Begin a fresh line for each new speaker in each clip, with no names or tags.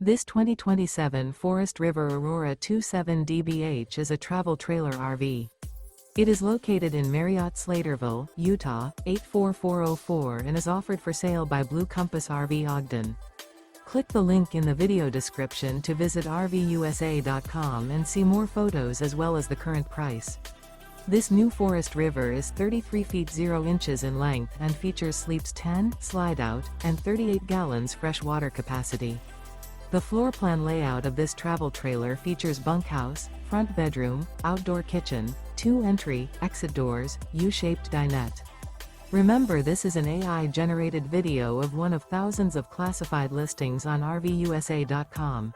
This 2027 Forest River Aurora 27 DBH is a travel trailer RV. It is located in Marriott-Slaterville, Utah, 84404 and is offered for sale by Blue Compass RV Ogden. Click the link in the video description to visit RVUSA.com and see more photos as well as the current price. This new Forest River is 33 feet 0 inches in length and features sleeps 10, slide-out, and 38 gallons fresh water capacity. The floor plan layout of this travel trailer features bunkhouse, front bedroom, outdoor kitchen, 2 entry, exit doors, U-shaped dinette. Remember, this is an AI-generated video of one of thousands of classified listings on RVUSA.com.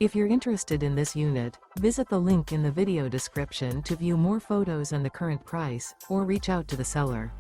If you're interested in this unit, visit the link in the video description to view more photos and the current price, or reach out to the seller.